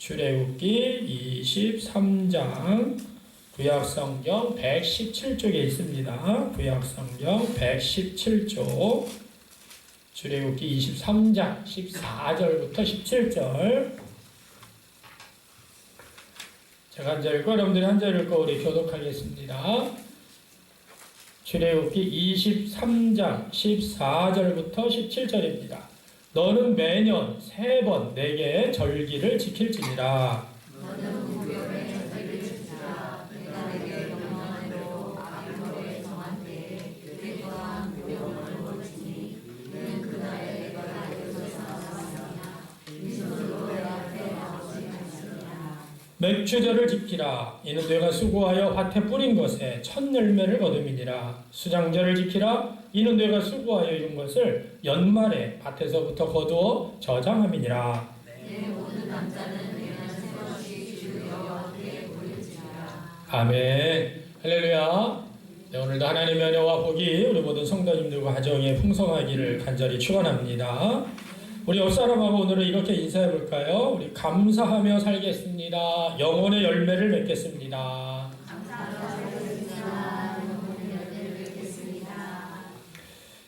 출애굽기 23장 구약성경 117쪽에 있습니다. 구약성경 117쪽 출애굽기 23장 14절부터 17절 제가 한 절 읽고 여러분들이 한 절 읽고 우리 교독하겠습니다. 출애굽기 23장 14절부터 17절입니다. 너는 매년 3번 내게 절기를 지킬지니라. 너는 무교에 절기를 지키라. 내가 내게 명령한 대로 아비월에 정한 때에 그때 또한 무교를 걸치니 이는 그날에 내가 나에게서 사랑하느냐 인심으로 내 앞에 나오지 않으리라. 맥주절을 지키라. 이는 내가 수고하여 밭에 뿌린 것에 첫 열매를 거둠이니라. 수장절을 지키라. 이는 내가 수고하여 이룬 것을 연말에 밭에서부터 거두어 저장함이니라. 내 모든 남자는 내년 세 번씩 주 여호와께 올릴지니라. 아멘. 할렐루야. 네, 오늘도 하나님의 은혜와 복이 우리 모든 성도님들과 가정에 풍성하기를 간절히 축원합니다. 우리 옆사람하고 오늘은 이렇게 인사해 볼까요? 우리 감사하며 살겠습니다. 영혼의 열매를 맺겠습니다.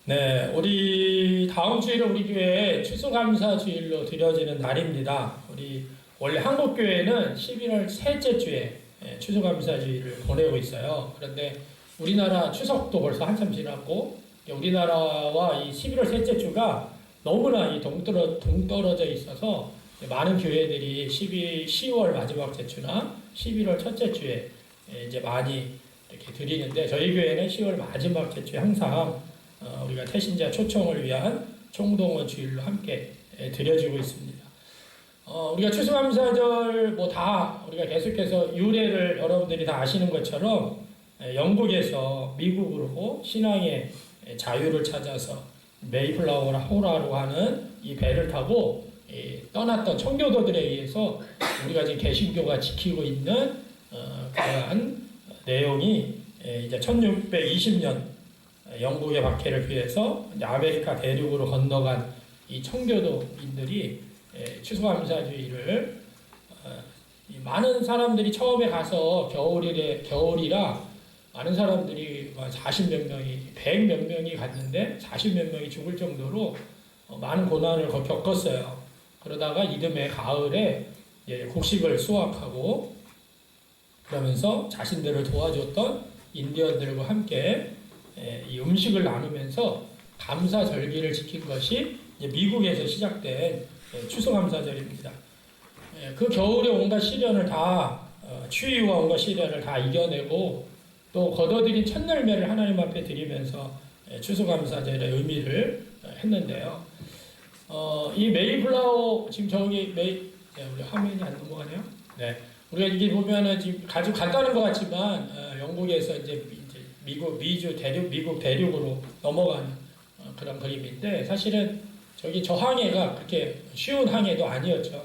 네, 우리 다음 주일은 우리 교회 추수감사 주일로 드려지는 날입니다. 우리 원래 한국 교회는 11월 셋째 주에 추수감사 주일을 보내고 있어요. 그런데 우리나라 추석도 벌써 한참 지났고 우리나라와 이 11월 셋째 주가 너무나 이 동떨어져 있어서 많은 교회들이 10월 마지막 주나 11월 첫째 주에 이제 많이 이렇게 드리는데 저희 교회는 10월 마지막 주에 항상 우리가 태신자 초청을 위한 총동원 주일로 함께 드려지고 있습니다. 우리가 추수감사절 다 우리가 계속해서 유래를 여러분들이 다 아시는 것처럼 영국에서 미국으로 신앙의 자유를 찾아서 메이플라워 호라로 하는 이 배를 타고 떠났던 청교도들에 의해서 우리가 지금 개신교가 지키고 있는 그러한 내용이 이제 1620년 영국의 박해를 피해서 아메리카 대륙으로 건너간 이 청교도인들이 추수감사주의를 많은 사람들이 처음에 가서 겨울이라 많은 사람들이 40몇 명이 100몇 명이 갔는데 40몇 명이 죽을 정도로 많은 고난을 겪었어요. 그러다가 이듬해 가을에 곡식을 수확하고 그러면서 자신들을 도와줬던 인디언들과 함께 이 음식을 나누면서 감사절기를 지킨 것이 미국에서 시작된 추수감사절입니다. 그 겨울에 온갖 시련을 다 추위와 온갖 시련을 다 이겨내고 또 거둬들인 첫 열매를 하나님 앞에 드리면서 추수감사절의 의미를 했는데요. 이 메이플라워 지금 저기 우리 화면이 안 넘어가네요. 네, 우리가 이게 보면은 지금 아주 간단한 것 같지만 영국에서 이제 미국 대륙으로 넘어가는 그런 그림인데 사실은 저 항해가 그렇게 쉬운 항해도 아니었죠.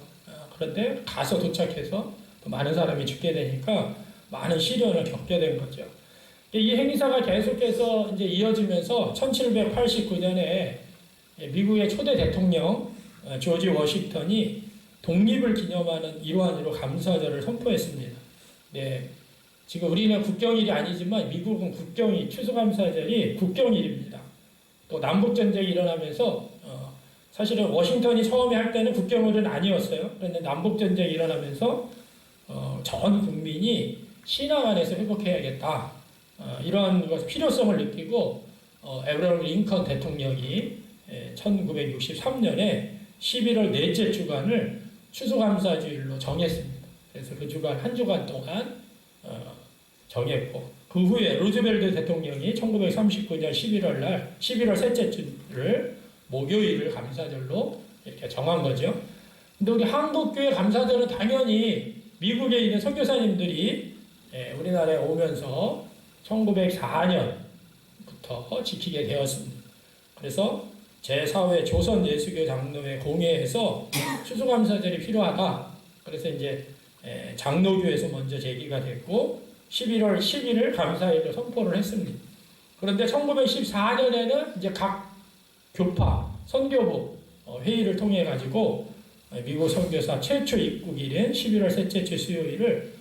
그런데 가서 도착해서 또 많은 사람이 죽게 되니까 많은 시련을 겪게 된 거죠. 이 행사가 계속해서 이제 이어지면서 1789년에 미국의 초대 대통령 조지 워싱턴이 독립을 기념하는 일환으로 감사절을 선포했습니다. 네, 지금 우리는 국경일이 아니지만 미국은 추수감사절이 국경일입니다. 또 남북전쟁이 일어나면서 사실은 워싱턴이 처음에 할 때는 국경일은 아니었어요. 그런데 남북전쟁이 일어나면서 전 국민이 신앙 안에서 회복해야겠다. 이러한 것의 필요성을 느끼고 에브라함 링컨 대통령이 1963년에 11월 넷째 주간을 추수감사주일로 정했습니다. 그래서 그 주간 한 주간 동안 정했고 그 후에 루즈벨트 대통령이 1939년 11월 셋째 주를 목요일을 감사절로 이렇게 정한 거죠. 근데 우리 한국교회 감사절은 당연히 미국에 있는 선교사님들이 우리나라에 오면서 1904년부터 지키게 되었습니다. 그래서 제4회 조선 예수교 장로회 공회에서 추수감사절이 필요하다. 그래서 이제 장로교에서 먼저 제기가 됐고 11월 10일을 감사일로 선포를 했습니다. 그런데 1914년에는 이제 각 교파 선교부 회의를 통해 가지고 미국 선교사 최초 입국일인 11월 셋째 주 수요일을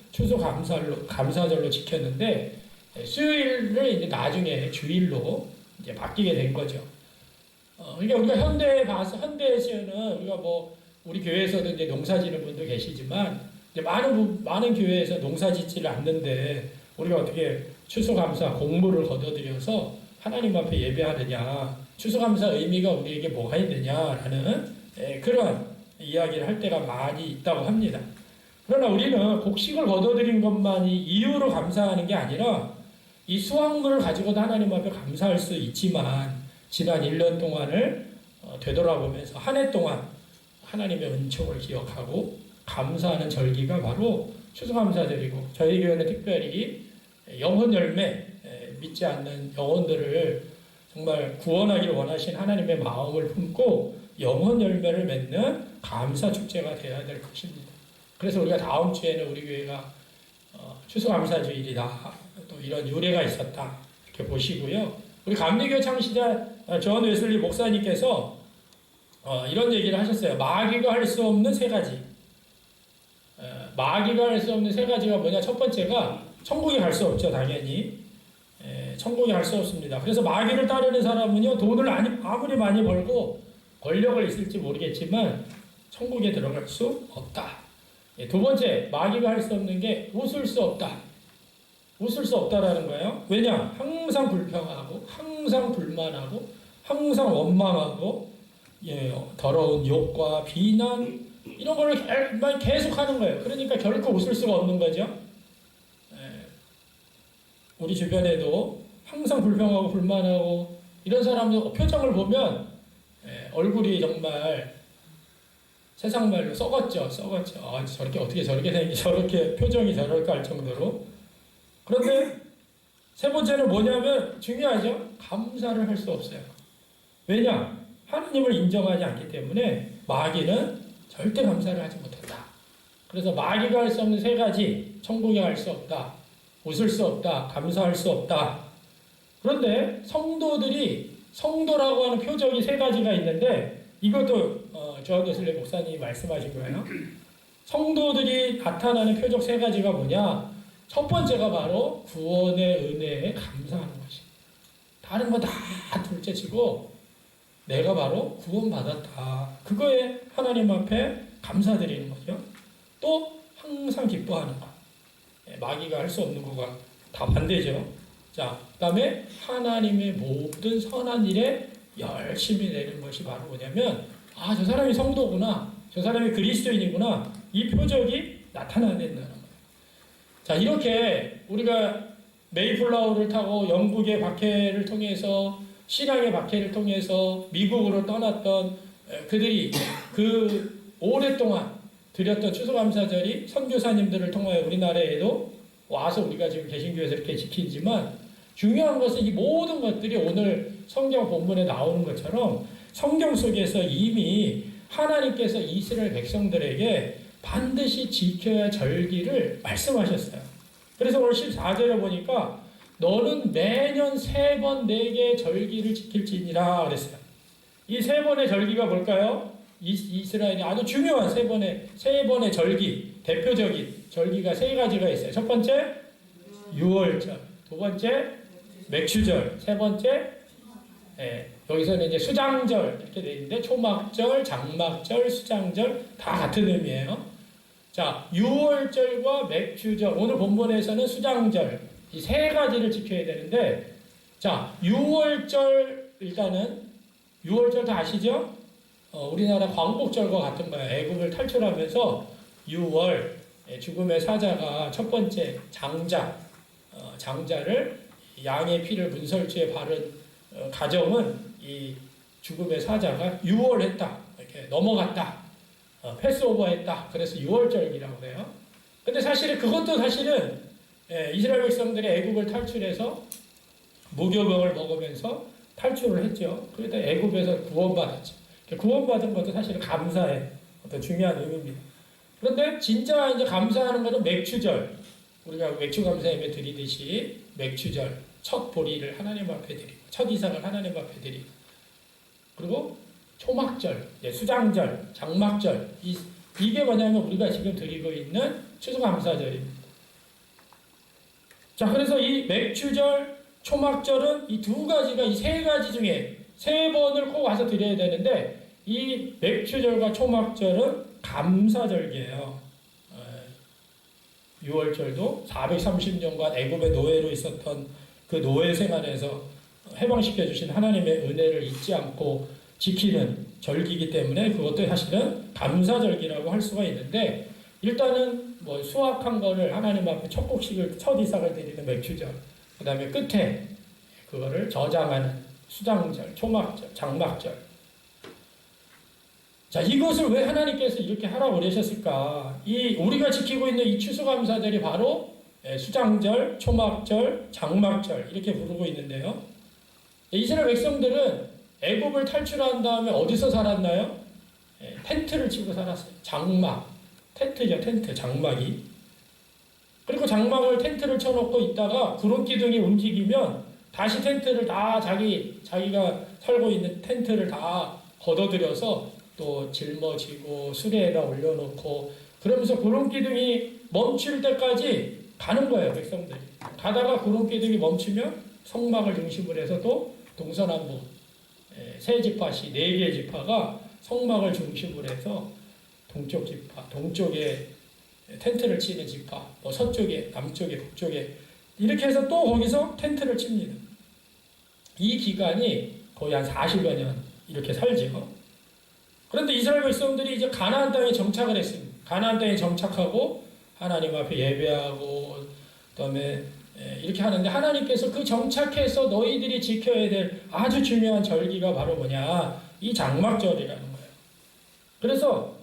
감사절로 지켰는데 수요일을 이제 나중에 주일로 이제 바뀌게 된 거죠. 그러니까 우리가 현대에서는 우리가 뭐 우리 교회에서도 이제 농사지는 분도 계시지만 이제 많은 교회에서 농사짓지를 않는데 우리가 어떻게 추수감사 공물을 거둬들여서 하나님 앞에 예배하느냐, 추수감사 의미가 우리에게 뭐가 있느냐라는 그런 이야기를 할 때가 많이 있다고 합니다. 그러나 우리는 곡식을 거둬들인 것만이 이유로 감사하는 게 아니라 이 수확물을 가지고도 하나님 앞에 감사할 수 있지만 지난 1년 동안을 되돌아보면서 한 해 동안 하나님의 은총을 기억하고 감사하는 절기가 바로 추수감사절이고 저희 교회는 특별히 영혼 열매, 믿지 않는 영혼들을 정말 구원하기를 원하신 하나님의 마음을 품고 영혼 열매를 맺는 감사 축제가 되어야 될 것입니다. 그래서 우리가 다음 주에는 우리 교회가 추수감사주일이다, 또 이런 유래가 있었다 이렇게 보시고요. 우리 감리교 창시자 존 웨슬리 목사님께서 이런 얘기를 하셨어요. 마귀가 할 수 없는 세 가지. 마귀가 할 수 없는 세 가지가 뭐냐? 첫 번째가 천국에 갈 수 없죠, 당연히. 천국에 갈 수 없습니다. 그래서 마귀를 따르는 사람은요, 돈을 아무리 많이 벌고 권력을 있을지 모르겠지만 천국에 들어갈 수 없다. 두 번째, 마귀가 할 수 없는 게 웃을 수 없다. 웃을 수 없다라는 거예요. 왜냐? 항상 불평하고, 항상 불만하고, 항상 원망하고, 더러운 욕과 비난 이런 걸 계속 하는 거예요. 그러니까 결코 웃을 수가 없는 거죠. 우리 주변에도 항상 불평하고 불만하고 이런 사람들 표정을 보면 얼굴이 정말 세상 말로 썩었죠. 저렇게 어떻게 저렇게 표정이 저럴까 할 정도로. 그런데 세 번째는 뭐냐면 중요하죠. 감사를 할 수 없어요. 왜냐? 하나님을 인정하지 않기 때문에 마귀는 절대 감사를 하지 못한다. 그래서 마귀가 할 수 없는 세 가지, 천국에 갈 수 없다, 웃을 수 없다, 감사할 수 없다. 그런데 성도라고 하는 표적이 세 가지가 있는데 이것도 존 웨슬리 목사님이 말씀하신 거예요. 성도들이 나타나는 표적 세 가지가 뭐냐? 첫 번째가 바로 구원의 은혜에 감사하는 것입니다. 다른 거 다 둘째치고 내가 바로 구원받았다. 그거에 하나님 앞에 감사드리는 거죠. 또 항상 기뻐하는 것. 마귀가 할 수 없는 거가 다 반대죠. 자, 그 다음에 하나님의 모든 선한 일에 열심히 내는 것이 바로 뭐냐면 저 사람이 성도구나. 저 사람이 그리스도인이구나. 이 표적이 나타나야 된다는 거예요. 자, 이렇게 우리가 메이플라워를 타고 영국의 박해를 통해서 신앙의 박해를 통해서 미국으로 떠났던 그들이 그 오랫동안 드렸던 추수감사절이 선교사님들을 통하여 우리나라에도 와서 우리가 지금 개신교에서 이렇게 지키지만 중요한 것은 이 모든 것들이 오늘 성경 본문에 나오는 것처럼 성경 속에서 이미 하나님께서 이스라엘 백성들에게 반드시 지켜야 절기를 말씀하셨어요. 그래서 오늘 14절에 보니까 너는 매년 3번 내게 절기를 지킬지니라 그랬어요. 이 3번의 절기가 뭘까요? 이스라엘이 아주 중요한 세 번의 절기, 대표적인 절기가 3가지가 있어요. 첫 번째, 유월절. 두 번째, 맥추절. 세 번째, 여기서는 이제 수장절 이렇게 되어 있는데 초막절, 장막절, 수장절 다 같은 의미예요. 자, 유월절과 맥추절. 오늘 본문에서는 수장절. 이 3가지를 지켜야 되는데, 자, 유월절 일단은 유월절 다 아시죠? 우리나라 광복절과 같은 거예요. 애굽을 탈출하면서 6월 죽음의 사자가 첫 번째 장자를 양의 피를 문설주에 바른 가정은 이 죽음의 사자가 6월 했다. 이렇게 넘어갔다. 패스오버 했다. 그래서 6월절이라고 해요. 근데 그것도 사실은 이스라엘 백성들이 애굽을 탈출해서 무교병을 먹으면서 탈출을 했죠. 그러다 애굽에서 구원받았죠. 구원받은 것도 사실은 감사의 어떤 중요한 의미입니다. 그런데 진짜 이제 감사하는 것은 맥추절. 우리가 맥추 감사 예배 드리듯이 맥추절, 첫 보리를 하나님 앞에 드리고, 첫 이삭을 하나님 앞에 드리고, 그리고 초막절, 수장절, 장막절 이게 뭐냐면 우리가 지금 드리고 있는 추수감사절입니다. 자, 그래서 이 맥추절, 초막절은 이 두 가지가 이 세 가지 중에 세 번을 꼭 와서 드려야 되는데 이 맥추절과 초막절은 감사절기예요. 6월절도 430년간 애굽의 노예로 있었던 그 노예 생활에서 해방시켜 주신 하나님의 은혜를 잊지 않고 지키는 절기이기 때문에 그것도 사실은 감사절기라고 할 수가 있는데 일단은 뭐 수확한 거를 하나님 앞에 첫 곡식을 첫 이삭을 드리는 맥추절, 그 다음에 끝에 그거를 저장하는 수장절, 초막절, 장막절. 자, 이것을 왜 하나님께서 이렇게 하라고 그러셨을까? 우리가 지키고 있는 이 추수감사절이 바로 수장절, 초막절, 장막절 이렇게 부르고 있는데요. 이스라엘 백성들은 애굽을 탈출한 다음에 어디서 살았나요? 텐트를 치고 살았어요. 장막, 텐트죠, 텐트, 장막이. 그리고 장막을 텐트를 쳐놓고 있다가 구름기둥이 움직이면 다시 텐트를 다 자기가 살고 있는 텐트를 다 걷어들여서 또 짊어지고 수레에다 올려놓고 그러면서 구름기둥이 멈출 때까지 가는 거예요, 백성들이. 가다가 구름기둥이 멈추면 성막을 중심으로 해서 또 동서남북 세 지파시, 네 개의 지파가 성막을 중심으로 해서 동쪽 지파, 동쪽에 텐트를 치는 지파, 뭐 서쪽에, 남쪽에, 북쪽에 이렇게 해서 또 거기서 텐트를 칩니다. 이 기간이 거의 한 40여 년 이렇게 살지요. 그런데 이스라엘 백성들이 이제 가나안 땅에 정착을 했습니다. 가나안 땅에 정착하고 하나님 앞에 예배하고 그다음에 이렇게 하는데 하나님께서 그 정착해서 너희들이 지켜야 될 아주 중요한 절기가 바로 뭐냐? 이 장막절이라는 거예요. 그래서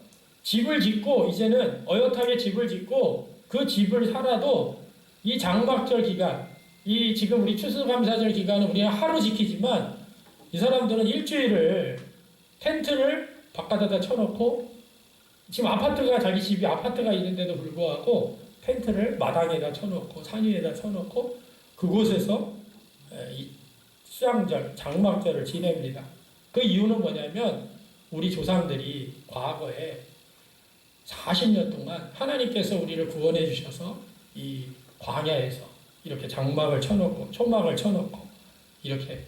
집을 짓고 이제는 어엿하게 집을 짓고 그 집을 살아도 이 장막절 기간, 이 지금 우리 추수감사절 기간은 우리는 하루 지키지만 이 사람들은 일주일을 텐트를 바깥에다 쳐놓고 지금 자기 집이 아파트가 있는데도 불구하고 텐트를 마당에다 쳐놓고 산 위에다 쳐놓고 그곳에서 이 수장절, 장막절을 지냅니다. 그 이유는 뭐냐면 우리 조상들이 과거에 40년 동안 하나님께서 우리를 구원해 주셔서 이 광야에서 이렇게 장막을 쳐놓고 초막을 쳐놓고 이렇게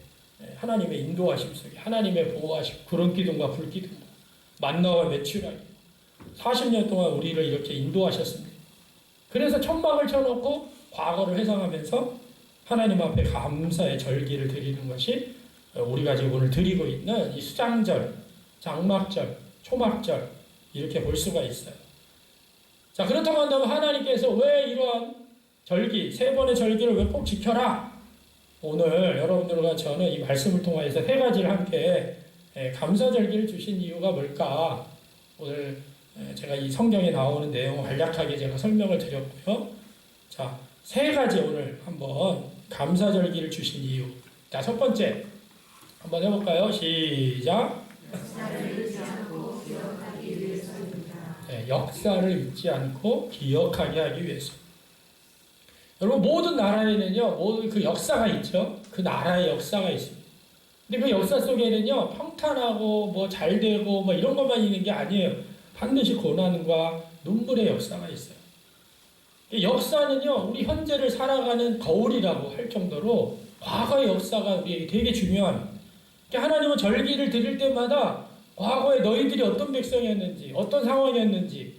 하나님의 인도하심 속에 하나님의 보호하심, 구름기둥과 불기둥과 만나와 메추라기 40년 동안 우리를 이렇게 인도하셨습니다. 그래서 천막을 쳐놓고 과거를 회상하면서 하나님 앞에 감사의 절기를 드리는 것이 우리가 지금 오늘 드리고 있는 이 수장절, 장막절, 초막절 이렇게 볼 수가 있어요. 자, 그렇다고 한다면 하나님께서 왜 이러한 절기, 세 번의 절기를 왜 꼭 지켜라? 오늘 여러분들과 저는 이 말씀을 통하여서 세 가지를 함께 감사절기를 주신 이유가 뭘까? 오늘 제가 이 성경에 나오는 내용을 간략하게 제가 설명을 드렸고요. 자, 세 가지 오늘 한번 감사절기를 주신 이유. 자, 첫 번째 한번 해볼까요? 시작. 역사를 잊지 않고 기억하기 위해서입니다. 역사를 잊지 않고 기억하게 하기 위해서. 여러분 모든 나라에는요, 모든 그 역사가 있죠. 그 나라의 역사가 있습니다. 근데 그 역사 속에는요, 평탄하고 뭐 잘되고 뭐 이런 것만 있는 게 아니에요. 반드시 고난과 눈물의 역사가 있어요. 역사는요, 우리 현재를 살아가는 거울이라고 할 정도로 과거의 역사가 우리에게 되게 중요합니다. 하나님은 절기를 드릴 때마다 과거에 너희들이 어떤 백성이었는지, 어떤 상황이었는지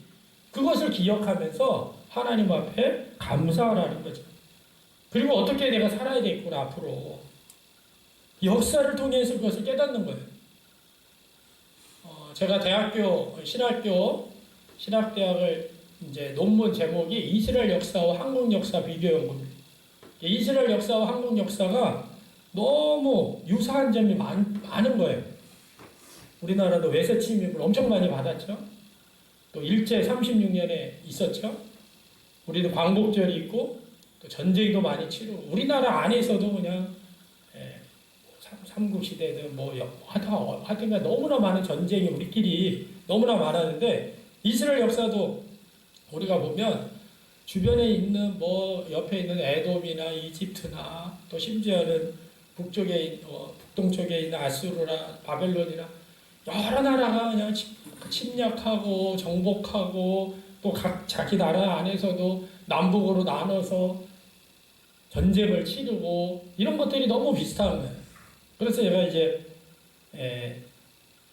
그것을 기억하면서 하나님 앞에 감사하라는 거죠. 그리고 어떻게 내가 살아야 되겠구나 앞으로. 역사를 통해서 그것을 깨닫는 거예요. 제가 신학대학을 이제 논문 제목이 이스라엘 역사와 한국 역사 비교 연구입니다. 이스라엘 역사와 한국 역사가 너무 유사한 점이 많은 거예요. 우리나라도 외세 침입을 엄청 많이 받았죠. 또 일제 36년에 있었죠. 우리도 광복절이 있고 또 전쟁도 많이 치르고 우리나라 안에서도 그냥 삼국시대든 뭐 하여튼 너무나 많은 전쟁이 우리끼리 너무나 많았는데 이스라엘 역사도 우리가 보면 주변에 있는 뭐 옆에 있는 에돔이나 이집트나 또 심지어는 북동쪽에 있는 아수르나 바벨론이나 여러 나라가 그냥 침략하고 정복하고 또 각 자기 나라 안에서도 남북으로 나눠서 전쟁을 치르고 이런 것들이 너무 비슷한 거예요. 그래서 제가 이제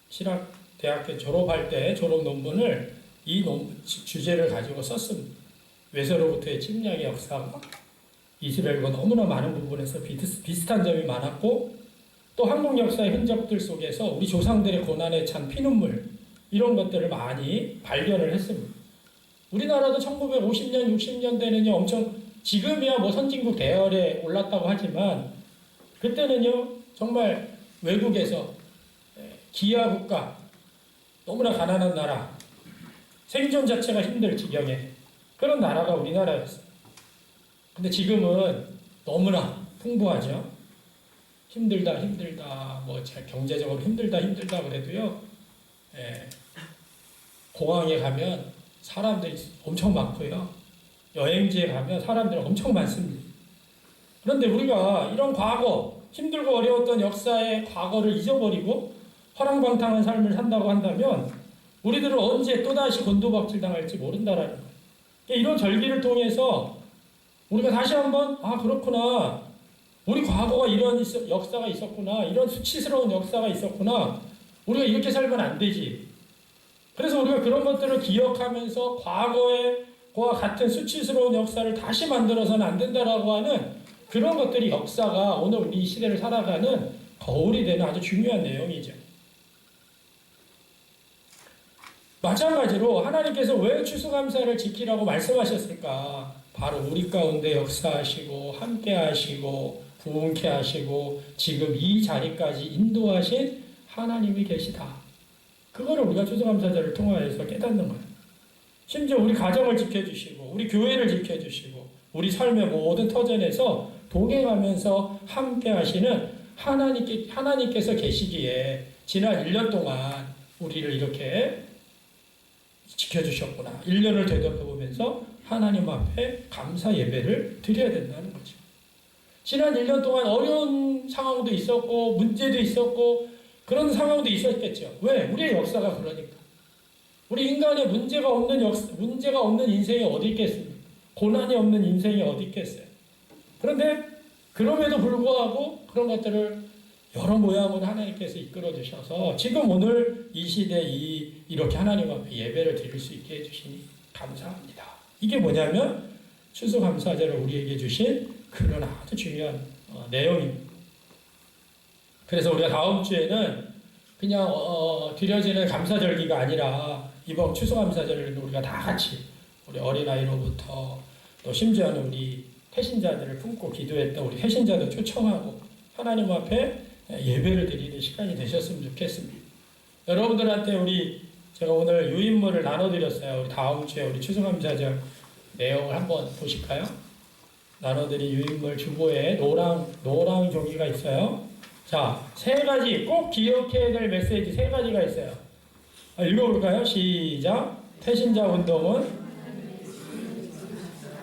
신학대학교 졸업할 때 졸업 논문을 이 주제를 가지고 썼습니다. 외세로부터의 침략의 역사가 이스라엘과 너무나 많은 부분에서 비슷한 점이 많았고 또 한국 역사의 흔적들 속에서 우리 조상들의 고난에 찬 피눈물 이런 것들을 많이 발견을 했습니다. 우리나라도 1950년, 60년대는요 엄청 지금이야 뭐 선진국 대열에 올랐다고 하지만 그때는요 정말 외국에서 기아 국가 너무나 가난한 나라 생존 자체가 힘들 지경에 그런 나라가 우리나라였어요. 근데 지금은 너무나 풍부하죠. 힘들다 뭐 경제적으로 힘들다 그래도요 공항에 가면 사람들이 엄청 많고요 여행지에 가면 사람들이 엄청 많습니다. 그런데 우리가 이런 과거 힘들고 어려웠던 역사의 과거를 잊어버리고 허랑방탕한 삶을 산다고 한다면 우리들은 언제 또다시 곤두박질 당할지 모른다라는 거예요. 이런 절기를 통해서 우리가 다시 한번 그렇구나 우리 과거가 이런 역사가 있었구나 이런 수치스러운 역사가 있었구나 우리가 이렇게 살면 안 되지. 그래서 우리가 그런 것들을 기억하면서 과거와 같은 수치스러운 역사를 다시 만들어서는 안 된다라고 하는 그런 것들이 역사가 오늘 우리 이 시대를 살아가는 거울이 되는 아주 중요한 내용이죠. 마찬가지로 하나님께서 왜 추수감사를 지키라고 말씀하셨을까? 바로 우리 가운데 역사하시고 함께하시고 부흥케 하시고 지금 이 자리까지 인도하신 하나님이 계시다. 그거를 우리가 추수감사절을 통하여서 깨닫는 거예요. 심지어 우리 가정을 지켜주시고 우리 교회를 지켜주시고 우리 삶의 모든 터전에서 동행하면서 함께하시는 하나님께서 계시기에 지난 1년 동안 우리를 이렇게 지켜주셨구나. 1년을 되돌아보면서 하나님 앞에 감사 예배를 드려야 된다는 거죠. 지난 1년 동안 어려운 상황도 있었고 문제도 있었고 그런 상황도 있었겠죠. 왜? 우리의 역사가 그러니까. 우리 인간의 문제가 없는 인생이 어디 있겠습니까? 고난이 없는 인생이 어디 있겠어요? 그런데 그럼에도 불구하고 그런 것들을 여러 모양으로 하나님께서 이끌어 주셔서 지금 오늘 이 시대에 이렇게 하나님 앞에 예배를 드릴 수 있게 해주시니 감사합니다. 이게 뭐냐면 추수감사절을 우리에게 주신 그런 아주 중요한 내용입니다. 그래서 우리가 다음 주에는 그냥 드려지는 감사절기가 아니라 이번 추수감사절을 우리가 다 같이 우리 어린아이로부터 또 심지어는 우리 태신자들을 품고 기도했던 우리 태신자들 초청하고 하나님 앞에 예배를 드리는 시간이 되셨으면 좋겠습니다. 여러분들한테 제가 오늘 유인물을 나눠드렸어요. 우리 다음 주에 우리 추수감사절 내용을 한번 보실까요? 나눠드린 유인물 주보에 노랑 종이가 있어요. 자, 3가지 꼭 기억해야 될 메시지 3가지가 있어요. 읽어볼까요? 시작. 태신자 운동은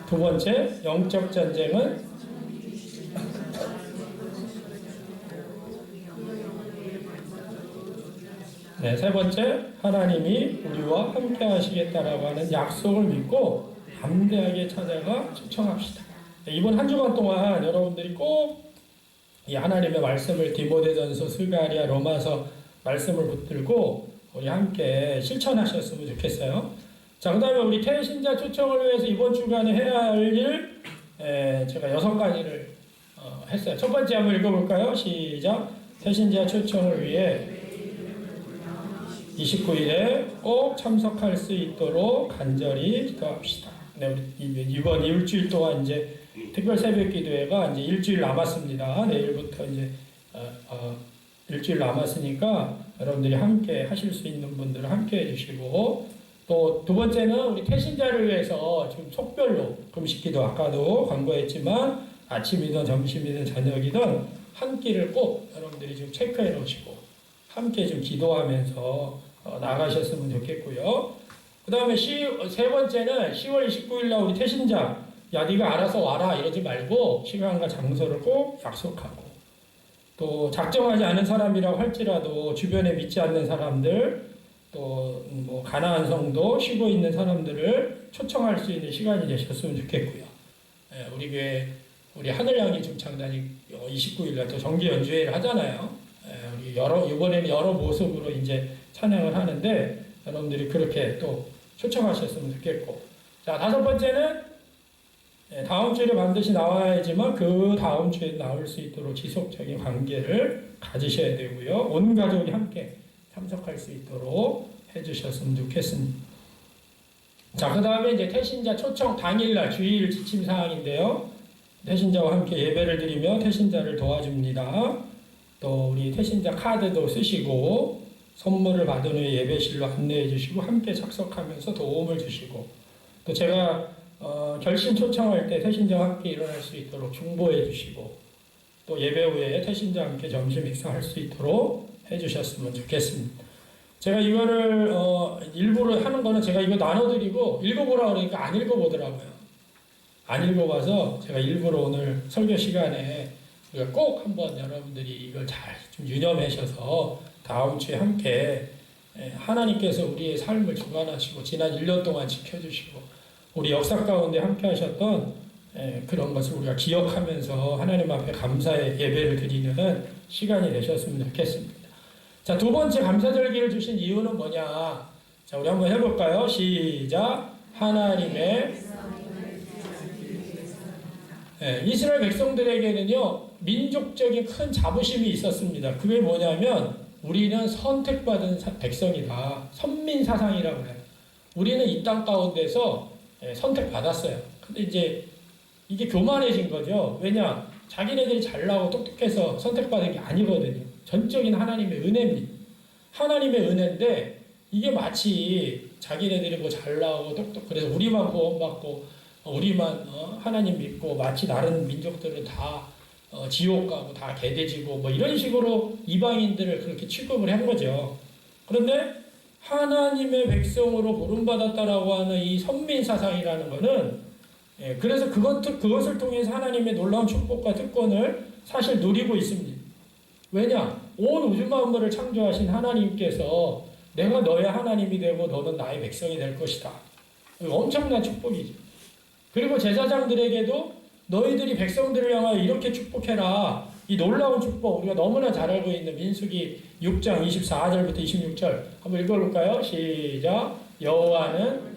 2번째, 영적 전쟁은 네, 3번째, 하나님이 우리와 함께 하시겠다라고 하는 약속을 믿고 담대하게 찾아가 초청합시다. 네, 이번 한 주간 동안 여러분들이 꼭 이 하나님의 말씀을 디모데전서, 스가랴, 로마서 말씀을 붙들고 우리 함께 실천하셨으면 좋겠어요. 자, 그 다음에 우리 태신자 초청을 위해서 이번 주간에 해야 할 일, 제가 6가지를 했어요. 첫 번째 한번 읽어볼까요? 시작. 태신자 초청을 위해 29일에 꼭 참석할 수 있도록 간절히 기도합시다. 네, 우리 이번 일주일 동안 이제 특별 새벽 기도회가 이제 일주일 남았습니다. 내일부터 이제 일주일 남았으니까 여러분들이 함께 하실 수 있는 분들은 함께 해주시고 또 2번째는 우리 태신자를 위해서 지금 촉별로 금식기도 아까도 광고했지만 아침이든 점심이든 저녁이든 한 끼를 꼭 여러분들이 좀 체크해 놓으시고 함께 좀 기도하면서 나가셨으면 좋겠고요. 그 다음에 3번째는 10월 29일 날 우리 태신자 야 네가 알아서 와라 이러지 말고 시간과 장소를 꼭 약속하고 또 작정하지 않은 사람이라고 할지라도 주변에 믿지 않는 사람들, 또 뭐 가나안 성도, 쉬고 있는 사람들을 초청할 수 있는 시간이 되셨으면 좋겠고요. 우리 교회 우리 하늘향기 중창단이 29일날 또 정기 연주회를 하잖아요. 우리 이번에는 여러 모습으로 이제 찬양을 하는데 여러분들이 그렇게 또 초청하셨으면 좋겠고, 자, 다섯 번째는 다음 주에 반드시 나와야지만 그 다음 주에 나올 수 있도록 지속적인 관계를 가지셔야 되고요. 온 가족이 함께 참석할 수 있도록 해주셨으면 좋겠습니다. 자, 그 다음에 이제 태신자 초청 당일날 주일 지침 사항인데요. 태신자와 함께 예배를 드리며 태신자를 도와줍니다. 또 우리 태신자 카드도 쓰시고 선물을 받은 후에 예배실로 안내해 주시고 함께 착석하면서 도움을 주시고, 또 제가 결심 초청할 때 태신자와 함께 일어날 수 있도록 중보해 주시고, 또 예배 후에 태신자와 함께 점심 식사할 수 있도록 해주셨으면 좋겠습니다. 제가 이거를 일부러 하는 거는 제가 이거 나눠드리고 읽어보라 그러니까 안 읽어보더라고요. 안 읽어봐서 제가 일부러 오늘 설교 시간에 우리가 꼭 한번 여러분들이 이걸 잘 좀 유념하셔서 다음 주에 함께 하나님께서 우리의 삶을 주관하시고 지난 1년 동안 지켜주시고 우리 역사 가운데 함께 하셨던 그런 것을 우리가 기억하면서 하나님 앞에 감사의 예배를 드리는 시간이 되셨으면 좋겠습니다. 자, 두 번째 감사절기를 주신 이유는 뭐냐? 자, 우리 한번 해볼까요? 시작. 하나님의 이스라엘 백성들에게는요 민족적인 큰 자부심이 있었습니다. 그게 뭐냐면 우리는 선택받은 백성이다. 선민사상이라고 해요. 우리는 이 땅 가운데서 선택받았어요. 근데 이제 이게 교만해진 거죠. 왜냐? 자기네들이 잘나고 똑똑해서 선택받은 게 아니거든요. 전적인 하나님의 은혜입니다. 하나님의 은혜인데 이게 마치 자기네들이 뭐 잘나고 똑똑 그래서 우리만 구원받고 우리만 하나님 믿고 마치 다른 민족들은 다 지옥 가고 다 개돼지고 뭐 이런 식으로 이방인들을 그렇게 취급을 한 거죠. 그런데 하나님의 백성으로 부름받았다라고 하는 이 선민사상이라는 거는 그래서 그것을 통해서 하나님의 놀라운 축복과 특권을 사실 누리고 있습니다. 왜냐? 온 우주 만물을 창조하신 하나님께서 내가 너의 하나님이 되고 너는 나의 백성이 될 것이다. 엄청난 축복이죠. 그리고 제사장들에게도 너희들이 백성들을 향하여 이렇게 축복해라. 이 놀라운 축복 우리가 너무나 잘 알고 있는 민수기 6장 24절부터 26절 한번 읽어볼까요? 시작. 여호와는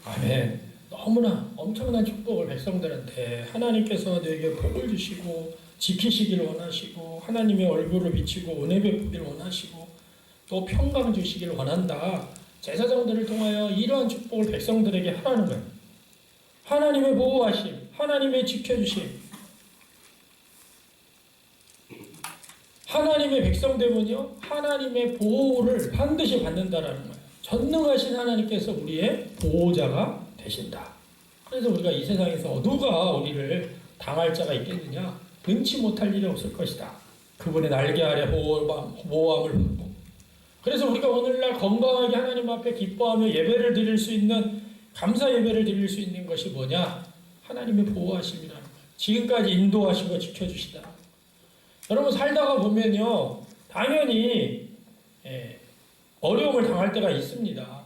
아멘. 너무나 엄청난 축복을 백성들한테 하나님께서 너에게 복을 주시고 지키시길 원하시고 하나님의 얼굴을 비치고 은혜 베푸길 원하시고 또 평강 주시길 원한다. 제사장들을 통하여 이러한 축복을 백성들에게 하라는 거예요. 하나님의 보호하심, 하나님의 지켜주심, 하나님의 백성되면요 하나님의 보호를 반드시 받는다라는 거예요. 전능하신 하나님께서 우리의 보호자가 되신다. 그래서 우리가 이 세상에서 누가 우리를 당할 자가 있겠느냐? 능치 못할 일이 없을 것이다. 그분의 날개 아래 보호함을 받고. 그래서 우리가 오늘날 건강하게 하나님 앞에 기뻐하며 예배를 드릴 수 있는 감사 예배를 드릴 수 있는 것이 뭐냐? 하나님의 보호하심이라는 거예요. 지금까지 인도하시고 지켜주시다. 여러분 살다가 보면요 당연히 어려움을 당할 때가 있습니다.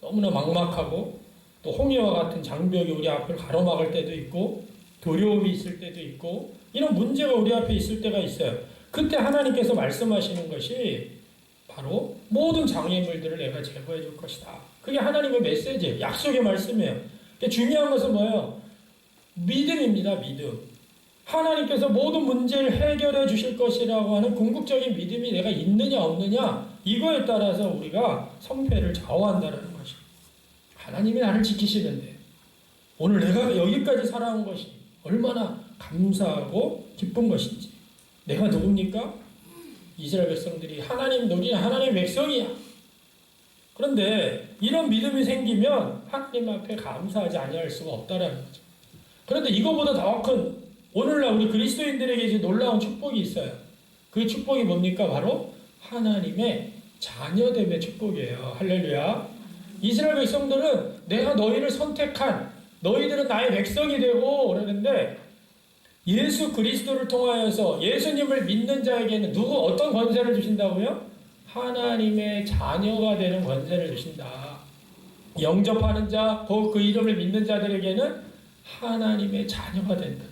너무나 막막하고 또 홍해와 같은 장벽이 우리 앞을 가로막을 때도 있고 두려움이 있을 때도 있고 이런 문제가 우리 앞에 있을 때가 있어요. 그때 하나님께서 말씀하시는 것이 바로 모든 장애물들을 내가 제거해 줄 것이다. 그게 하나님의 메시지예요. 약속의 말씀이에요. 중요한 것은 뭐예요? 믿음입니다. 믿음. 하나님께서 모든 문제를 해결해 주실 것이라고 하는 궁극적인 믿음이 내가 있느냐 없느냐 이거에 따라서 우리가 성패를 좌우한다는 것입니다. 하나님이 나를 지키시는데 오늘 내가 여기까지 살아온 것이 얼마나 감사하고 기쁜 것인지. 내가 누굽니까? 이스라엘 백성들이 우리는 하나님의 백성이야. 그런데 이런 믿음이 생기면 하나님 앞에 감사하지 아니할 수가 없다는 거죠. 그런데 이거보다 더 큰 오늘날 우리 그리스도인들에게 이제 놀라운 축복이 있어요. 그 축복이 뭡니까? 바로 하나님의 자녀됨의 축복이에요. 할렐루야. 이스라엘 백성들은 내가 너희를 선택한, 너희들은 나의 백성이 되고 그러는데, 예수 그리스도를 통하여서 예수님을 믿는 자에게는 어떤 권세를 주신다고요? 하나님의 자녀가 되는 권세를 주신다. 영접하는 자, 그 이름을 믿는 자들에게는 하나님의 자녀가 된다.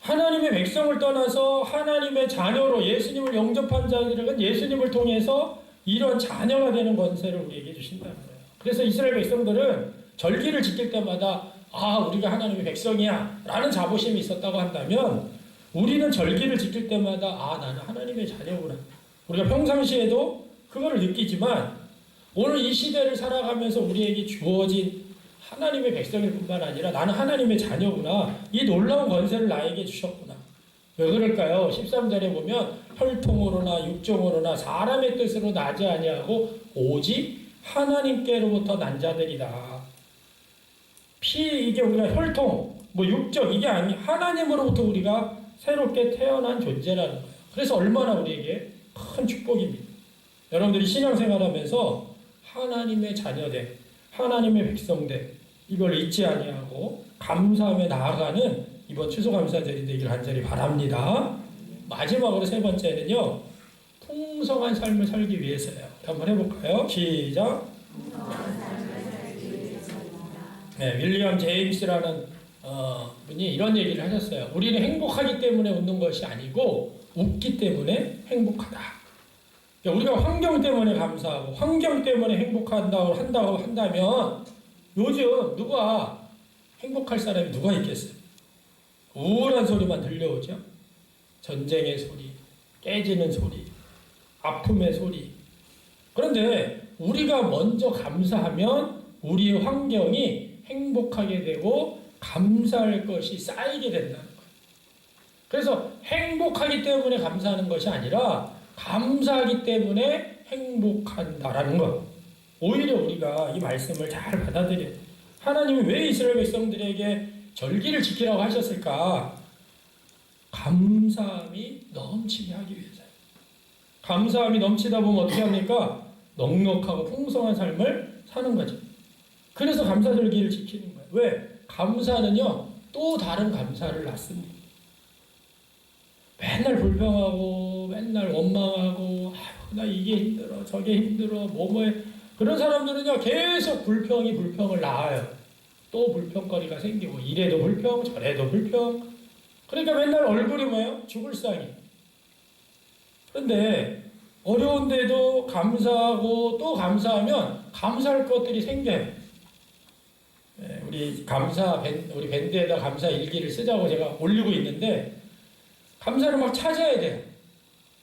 하나님의 백성을 떠나서 하나님의 자녀로 예수님을 영접한 자들에게는 예수님을 통해서 이런 자녀가 되는 권세를 우리에게 주신다는 거예요. 그래서 이스라엘 백성들은 절기를 지킬 때마다 우리가 하나님의 백성이야 라는 자부심이 있었다고 한다면, 우리는 절기를 지킬 때마다 나는 하나님의 자녀구나. 우리가 평상시에도 그거를 느끼지만 오늘 이 시대를 살아가면서 우리에게 주어진 하나님의 백성일 뿐만 아니라 나는 하나님의 자녀구나. 이 놀라운 권세를 나에게 주셨구나. 왜 그럴까요? 13절에 보면 혈통으로나 육종으로나 사람의 뜻으로 나지 아니하고 오직 하나님께로부터 난 자들이다. 이게 우리가 혈통, 육적 이게 아니, 하나님으로부터 우리가 새롭게 태어난 존재라는 거예요. 그래서 얼마나 우리에게 큰 축복입니다. 여러분들이 신앙생활하면서 하나님의 자녀됨, 하나님의 백성됨, 이걸 잊지 아니하고 감사하며 나아가는 이번 추수감사절이 되길 간절히 바랍니다. 마지막으로 세 번째는요, 풍성한 삶을 살기 위해서예요. 한번 해볼까요? 시작. 네, 윌리엄 제임스라는 분이 이런 얘기를 하셨어요. 우리는 행복하기 때문에 웃는 것이 아니고 웃기 때문에 행복하다. 그러니까 우리가 환경 때문에 감사하고 환경 때문에 행복한다고 한다면, 요즘 누가 행복할 사람이 누가 있겠어요? 우울한 소리만 들려오죠. 전쟁의 소리, 깨지는 소리, 아픔의 소리. 그런데 우리가 먼저 감사하면 우리의 환경이 행복하게 되고 감사할 것이 쌓이게 된다는 거예요. 그래서 행복하기 때문에 감사하는 것이 아니라 감사하기 때문에 행복한다라는 것. 오히려 우리가 이 말씀을 잘 받아들여야 돼요. 하나님이 왜 이스라엘 백성들에게 절기를 지키라고 하셨을까? 감사함이 넘치게 하기 위해서요. 감사함이 넘치다 보면 어떻게 합니까? 넉넉하고 풍성한 삶을 사는 거죠. 그래서 감사절기를 지키는 거예요. 왜? 감사는요, 또 다른 감사를 낳습니다. 맨날 불평하고, 맨날 원망하고, 나 이게 힘들어, 저게 힘들어, 뭐뭐해. 그런 사람들은요, 계속 불평을 낳아요. 또 불평거리가 생기고, 이래도 불평, 저래도 불평. 그러니까 맨날 얼굴이 뭐예요? 죽을 상이. 그런데 어려운데도 감사하고 또 감사하면 감사할 것들이 생겨요. 우리 우리 밴드에다 감사 일기를 쓰자고 제가 올리고 있는데, 감사를 막 찾아야 돼요.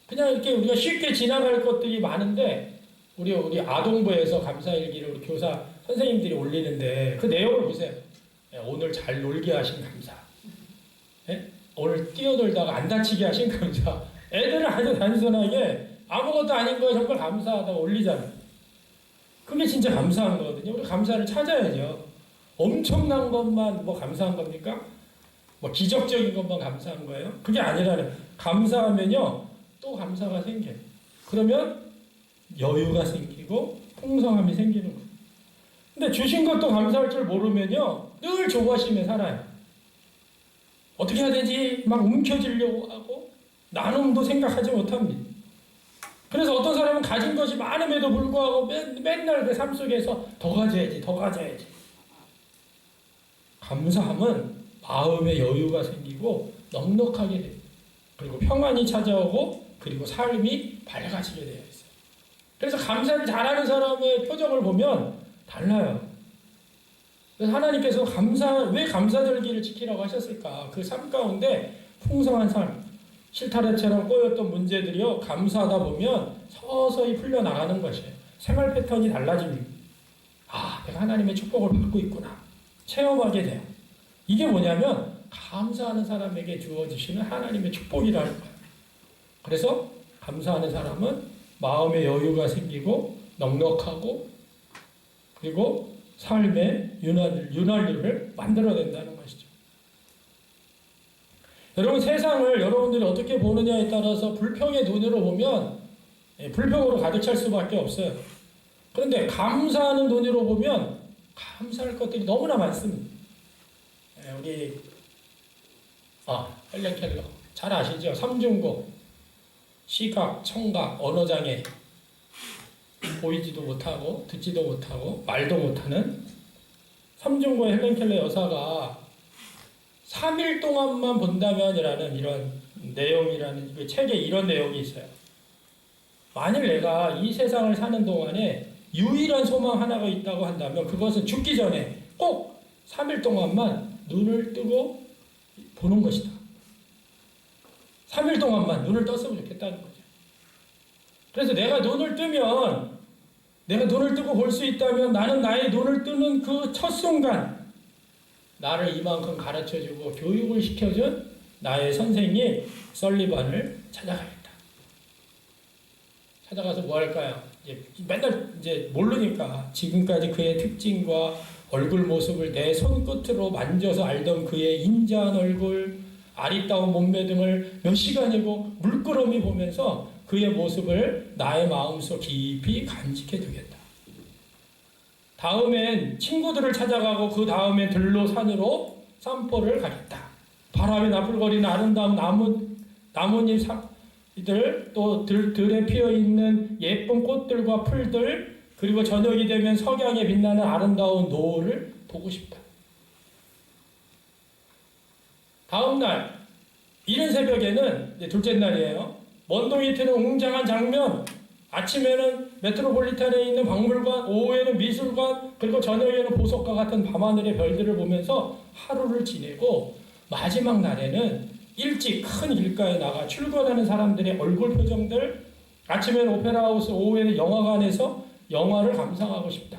그냥 이렇게 우리가 쉽게 지나갈 것들이 많은데, 우리 아동부에서 감사 일기를 우리 교사 선생님들이 올리는데 그 내용을 보세요. 오늘 잘 놀게 하신 감사. 오늘 뛰어놀다가 안 다치게 하신 감사. 애들은 아주 단순하게 아무것도 아닌 거에 정말 감사하다고 올리잖아요. 그게 진짜 감사한 거거든요. 우리 감사를 찾아야죠. 엄청난 것만 감사한 겁니까? 기적적인 것만 감사한 거예요? 그게 아니라는. 감사하면요, 또 감사가 생겨요. 그러면 여유가 생기고 풍성함이 생기는 거예요. 근데 주신 것도 감사할 줄 모르면요, 늘 조바심에 살아요. 어떻게 해야 되지? 막 움켜쥐려고 하고 나눔도 생각하지 못합니다. 그래서 어떤 사람은 가진 것이 많음에도 불구하고 맨날 그 삶 속에서 더 가져야지. 감사함은 마음의 여유가 생기고 넉넉하게 돼요. 그리고 평안이 찾아오고, 그리고 삶이 밝아지게 되어 있어요. 그래서 감사를 잘하는 사람의 표정을 보면 달라요. 그래서 하나님께서 왜 감사절기를 지키라고 하셨을까? 그 삶 가운데 풍성한 삶, 실타래처럼 꼬였던 문제들이요, 감사하다 보면 서서히 풀려나가는 것이에요. 생활 패턴이 달라집니다. 내가 하나님의 축복을 받고 있구나. 체험하게 돼요. 이게 뭐냐면 감사하는 사람에게 주어지시는 하나님의 축복이라는 거예요. 그래서 감사하는 사람은 마음의 여유가 생기고 넉넉하고, 그리고 삶의 윤활유를 만들어낸다는 것이죠. 여러분 세상을 여러분들이 어떻게 보느냐에 따라서 불평의 눈으로 보면 불평으로 가득 찰 수밖에 없어요. 그런데 감사하는 눈으로 보면 감사할 것들이 너무나 많습니다. 우리 헬렌 켈러 잘 아시죠? 삼중고, 시각, 청각, 언어장애, 보이지도 못하고 듣지도 못하고 말도 못하는 삼중고의 헬렌 켈러 여사가 3일 동안만 본다면이라는 이런 내용이라는 그 책에 이런 내용이 있어요. 만일 내가 이 세상을 사는 동안에 유일한 소망 하나가 있다고 한다면 그것은 죽기 전에 꼭 3일 동안만 눈을 뜨고 보는 것이다. 3일 동안만 눈을 떴으면 좋겠다는 거죠. 그래서 내가 눈을 뜨고 볼 수 있다면 나는 나의 눈을 뜨는 그 첫 순간 나를 이만큼 가르쳐주고 교육을 시켜준 나의 선생님 설리반을 찾아가겠다. 찾아가서 뭐 할까요? 맨날 모르니까 지금까지 그의 특징과 얼굴 모습을 내 손끝으로 만져서 알던 그의 인자한 얼굴, 아리따운 몸매 등을 몇 시간이고 물끄러미 보면서 그의 모습을 나의 마음속 깊이 간직해 두겠다. 다음엔 친구들을 찾아가고 그 다음엔 들로 산으로 산보를 가겠다. 바람에 나풀거리는 아름다운 나뭇잎들, 또 들에 피어있는 예쁜 꽃들과 풀들, 그리고 저녁이 되면 석양에 빛나는 아름다운 노을을 보고 싶다. 다음날 이른 새벽에는 둘째 날이에요. 먼동이 트는 웅장한 장면, 아침에는 메트로폴리탄에 있는 박물관, 오후에는 미술관, 그리고 저녁에는 보석과 같은 밤하늘의 별들을 보면서 하루를 지내고 마지막 날에는 일찍 큰 길가에 나가 출근하는 사람들의 얼굴 표정들, 아침에는 오페라하우스, 오후에는 영화관에서 영화를 감상하고 싶다.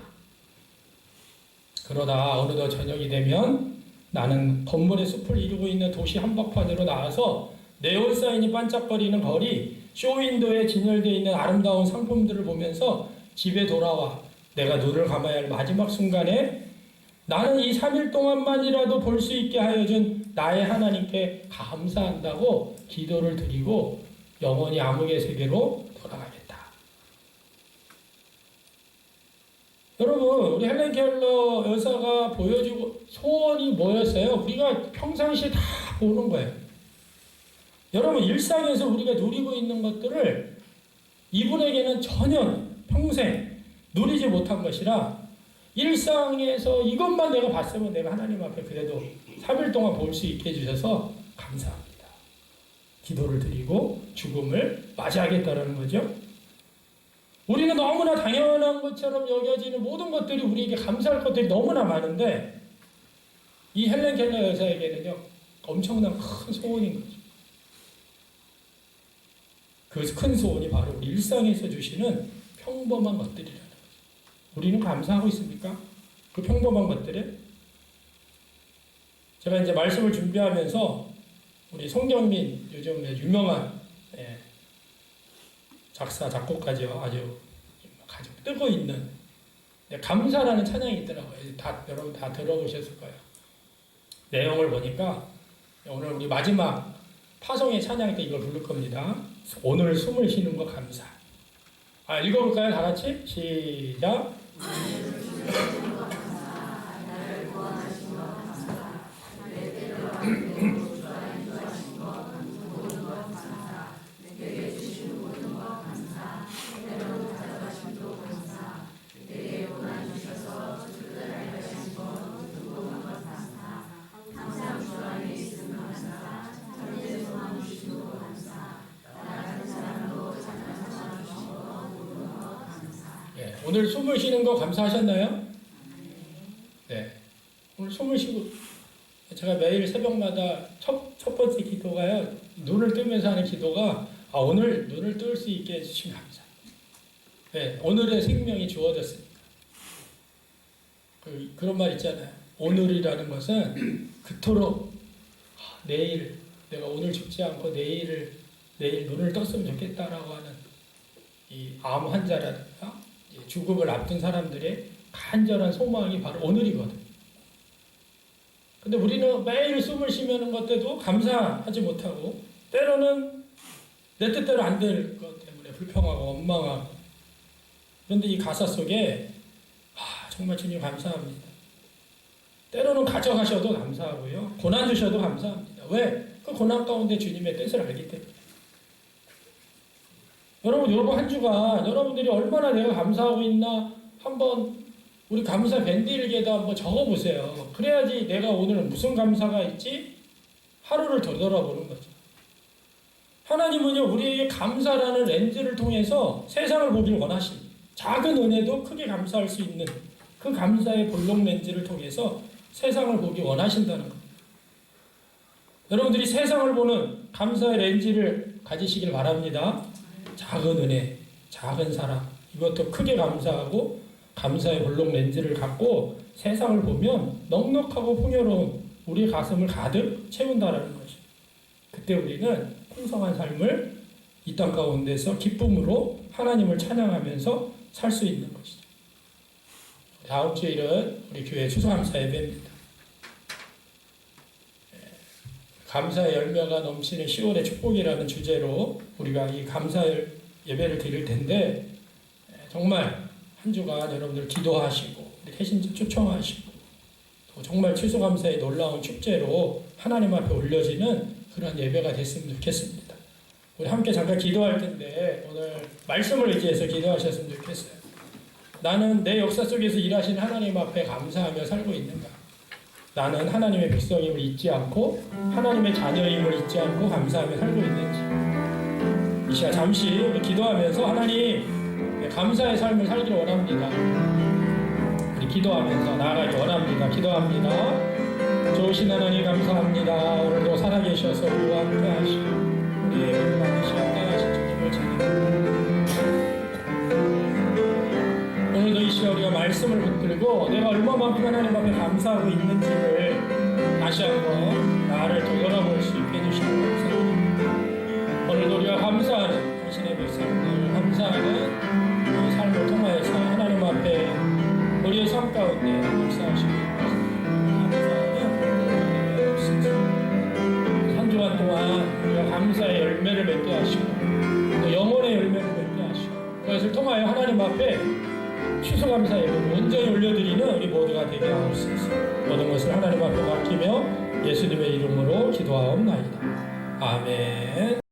그러다 어느덧 저녁이 되면 나는 건물의 숲을 이루고 있는 도시 한복판으로 나와서 네온 사인이 반짝거리는 거리, 쇼윈도에 진열되어 있는 아름다운 상품들을 보면서 집에 돌아와 내가 눈을 감아야 할 마지막 순간에 나는 이 3일 동안만이라도 볼 수 있게 하여 준 나의 하나님께 감사한다고 기도를 드리고 영원히 암흑의 세계로 돌아가겠다. 여러분, 우리 헬렌 켈러 여사가 보여주고 소원이 뭐였어요? 우리가 평상시에 다 보는 거예요. 여러분, 일상에서 우리가 누리고 있는 것들을 이분에게는 전혀 평생 누리지 못한 것이라 일상에서 이것만 내가 봤으면 내가 하나님 앞에 그래도 3일 동안 볼 수 있게 해주셔서 감사합니다. 기도를 드리고 죽음을 맞이하겠다는 거죠. 우리는 너무나 당연한 것처럼 여겨지는 모든 것들이 우리에게 감사할 것들이 너무나 많은데 이 헬렌 켈러 여사에게는요 엄청난 큰 소원인 거죠. 그 큰 소원이 바로 우리 일상에서 주시는 평범한 것들이라는 거죠. 우리는 감사하고 있습니까? 그 평범한 것들에? 제가 이제 말씀을 준비하면서 우리 송경민 요즘 유명한 작사, 작곡가죠. 아주 뜨고 있는 감사라는 찬양이 있더라고요. 여러분 다 들어보셨을 거예요. 내용을 보니까 오늘 우리 마지막 파송의 찬양 때 이걸 부를 겁니다. 오늘 숨을 쉬는 거 감사. 읽어볼까요? 다 같이? 시작. 오늘 숨을 쉬는 거 감사하셨나요? 네. 오늘 숨을 쉬고 제가 매일 새벽마다 첫 번째 기도가요. 눈을 뜨면서 하는 기도가 오늘 눈을 뜰 수 있게 해주신 감사. 네. 오늘의 생명이 주어졌으니까. 그런 말 있잖아요. 오늘이라는 것은 그토록 내일 내가 오늘 죽지 않고 내일 눈을 떴으면 좋겠다라고 하는 이 암 환자라든가 죽음을 앞둔 사람들의 간절한 소망이 바로 오늘이거든. 근데 우리는 매일 숨을 쉬는 것 때도 감사하지 못하고 때로는 내 뜻대로 안 될 것 때문에 불평하고 원망하고. 그런데 이 가사 속에 정말 주님 감사합니다. 때로는 가져가셔도 감사하고요. 고난 주셔도 감사합니다. 왜? 그 고난 가운데 주님의 뜻을 알기 때문에. 여러분 한 주간 여러분들이 얼마나 내가 감사하고 있나 한번 우리 감사 밴드일기에다 한번 적어보세요. 그래야지 내가 오늘 무슨 감사가 있지? 하루를 되돌아보는 거죠. 하나님은요, 우리에게 감사라는 렌즈를 통해서 세상을 보길 원하십니다. 작은 은혜도 크게 감사할 수 있는 그 감사의 볼록 렌즈를 통해서 세상을 보기 원하신다는 겁니다. 여러분들이 세상을 보는 감사의 렌즈를 가지시길 바랍니다. 작은 은혜, 작은 사랑, 이것도 크게 감사하고 감사의 볼록 렌즈를 갖고 세상을 보면 넉넉하고 풍요로운 우리 가슴을 가득 채운다라는 것이죠. 그때 우리는 풍성한 삶을 이 땅 가운데서 기쁨으로 하나님을 찬양하면서 살 수 있는 것이죠. 다음 주일은 우리 교회 추수감사 예배입니다. 감사의 열매가 넘치는 10월의 축복이라는 주제로 우리가 이 감사 예배를 드릴 텐데 정말 한 주간 여러분들 기도하시고 우리 태신자 초청하시고 또 정말 추수감사의 놀라운 축제로 하나님 앞에 올려지는 그런 예배가 됐으면 좋겠습니다. 우리 함께 잠깐 기도할 텐데 오늘 말씀을 의지해서 기도하셨으면 좋겠어요. 나는 내 역사 속에서 일하신 하나님 앞에 감사하며 살고 있는가? 나는 하나님의 백성임을 잊지 않고 하나님의 자녀임을 잊지 않고 감사하며 살고 있는지. 이 시간 잠시 기도하면서 하나님 감사의 삶을 살기를 원합니다. 우리 기도하면서 나아가기 원합니다. 기도합니다. 좋으신 하나님 감사합니다. 오늘도 살아계셔서 우리와 함께 하시고 우리의 은혜 많으시고 떠나신 주님을 찬양합니다. 오늘도 이 시간 우리가 말씀을 붙들고 내가 얼마만큼 하나님 앞에 감사하고 있는지를 다시 한번 나를 되돌아볼 수 있게 해주시고 감사합니다. 오늘도 우리가 감사하는 당신의 백성들 감사하는 삶을 통하여서 하나님 앞에 우리의 삶 가운데 역사하시고 감사하는 한 주간 동안 우리가 감사의 열매를 맺게 하시고 또 영혼의 열매를 맺게 하시고 그것을 통하여 하나님 앞에 추수감사 예배를 온전히 올려드리는 우리 모두가 되게 하옵소서. 모든 것을 하나님 앞에 맡기며 예수님의 이름으로 기도하옵나이다. 아멘.